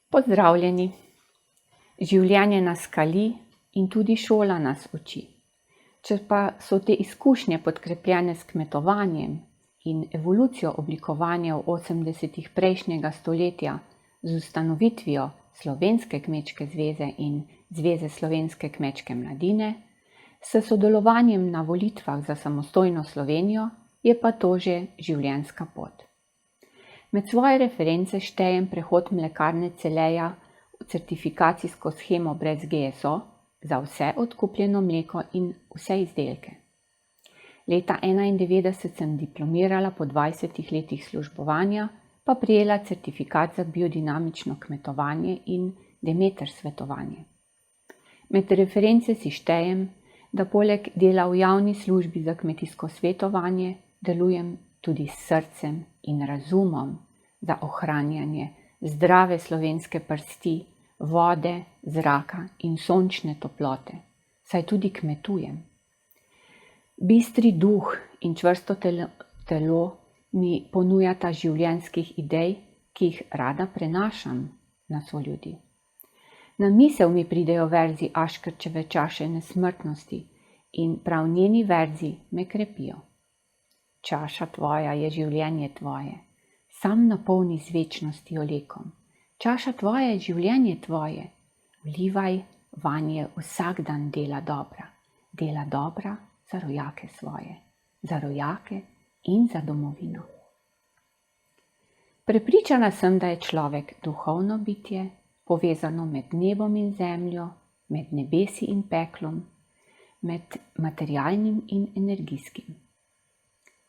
Pozdravljeni! Življenje nas kali in tudi šola nas uči. Če pa so te izkušnje podkrepljene s kmetovanjem in evolucijo oblikovanja v 80-ih prejšnjega stoletja z ustanovitvijo Slovenske kmečke zveze in Zveze slovenske kmečke mladine, s sodelovanjem na volitvah za samostojno Slovenijo, je pa to že življenjska pot. Med svoje reference štejem prehod mlekarne Celeja v certifikacijsko shemo brez GSO za vse odkupljeno mleko in vse izdelke. Leta 1991 sem diplomirala po 20 letih službovanja, pa prejela certifikat za biodinamično kmetovanje in Demeter svetovanje. Med reference si štejem, da poleg dela v javni službi za kmetijsko svetovanje delujem tudi s srcem in razumom za ohranjanje zdrave slovenske prsti, vode, zraka in sončne toplote, saj tudi kmetujem. Bistri duh in čvrsto telo mi ponujata življenjskih idej, ki jih rada prenašam na soljudi. Na misel mi pridejo verzi Aškerčeve Čaše nesmrtnosti in prav njeni verzi me krepijo. Čaša tvoja je življenje tvoje, sam napolni z večnosti olekom. Čaša tvoja je življenje tvoje, vlivaj vanje vsak dan dela dobra za rojake svoje, za rojake in za domovino. Prepričana sem, da je človek duhovno bitje, povezano med nebom in zemljo, med nebesi in peklom, med materialnim in energijskim.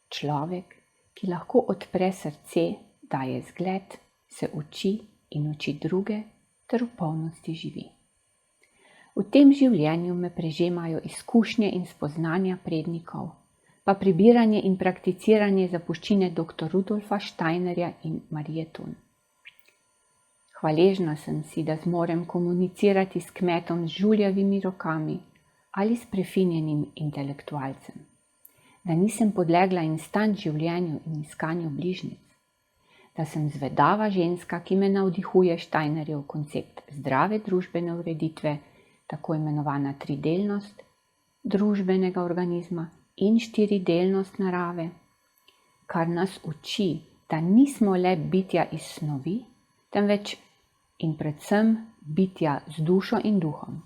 Človek, ki lahko odpre srce, daje zgled, se uči in uči druge, ter v polnosti živi. V tem življenju me prežemajo izkušnje in spoznanja prednikov, pa prebiranje in prakticiranje zapuščine dr. Rudolfa Steinerja in Marije Thun. Hvaležna sem si, da zmorem komunicirati s kmetom z žuljavimi rokami ali s prefinjenim intelektualcem, da nisem podlegla instant življenju in iskanju bližnjic, da sem zvedava ženska, ki me navdihuje Steinerjev koncept zdrave družbene ureditve, tako imenovana tridelnost družbenega organizma in štiridelnost narave, kar nas uči, da nismo le bitja iz snovi, temveč in predvsem bitja z dušo in duhom.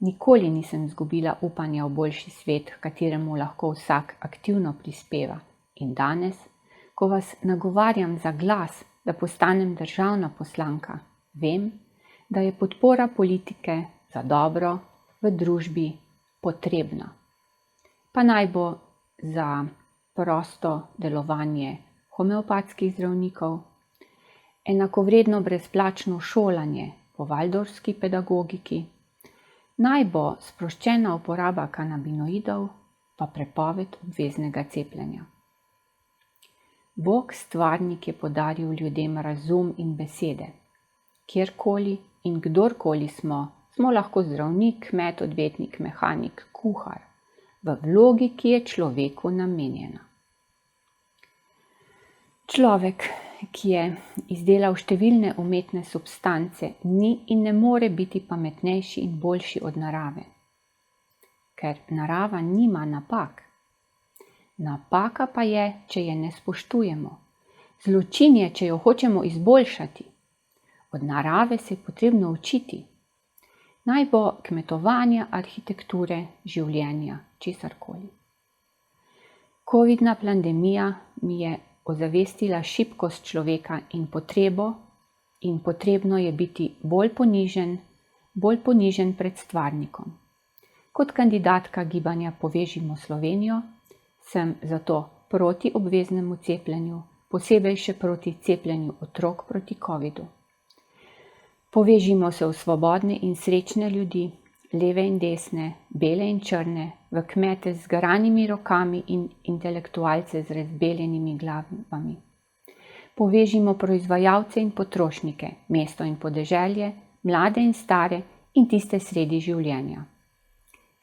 Nikoli nisem izgubila upanja v boljši svet, h kateremu lahko vsak aktivno prispeva. In danes, ko vas nagovarjam za glas, da postanem državna poslanka, vem, da je podpora politike za dobro v družbi potrebna. Pa naj bo za prosto delovanje homeopatskih zdravnikov, enakovredno brezplačno šolanje po valdorfski pedagogiki, naj bo sproščena uporaba kanabinoidov, pa prepoved obveznega cepljenja. Bog stvarnik je podaril ljudem razum in besede. Kjerkoli in kdorkoli smo lahko zdravnik, kmet, odvetnik, mehanik, kuhar, v vlogi, ki je človeku namenjena. Človek, ki je izdelal številne umetne substance, ni in ne more biti pametnejši in boljši od narave, ker narava nima napak. Napaka pa je, če je ne spoštujemo. Zločin je, če jo hočemo izboljšati. Od narave se je potrebno učiti. Naj bo kmetovanja, arhitekture, življenja, česarkoli. Covidna pandemija mi je ozavestila šibkost človeka in potrebno je biti bolj ponižen pred stvarnikom. Kot kandidatka gibanja Povežimo Slovenijo sem zato proti obveznemu cepljenju, posebej še proti cepljenju otrok proti covidu. Povežimo se v svobodne in srečne ljudi, leve in desne, bele in črne, v kmete z garanimi rokami in intelektualce z razbeljenimi glavami. Povežimo proizvajalce in potrošnike, mesto in podeželje, mlade in stare in tiste sredi življenja.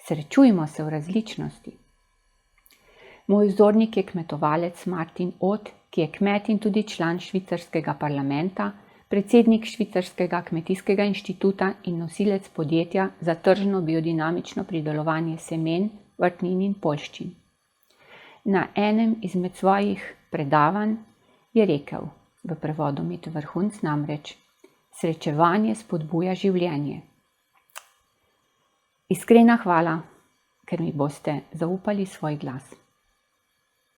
Srečujmo se v različnosti. Moj vzornik je kmetovalec Martin Oth, ki je kmet in tudi član švicarskega parlamenta, predsednik Švicarskega kmetijskega inštituta in nosilec podjetja za tržno biodinamično pridelovanje semen, vrtnin in poljščin. Na enem izmed svojih predavanj je rekel, v prevodu Mit Vrhunc namreč: srečevanje spodbuja življenje. Iskrena hvala, ker mi boste zaupali svoj glas.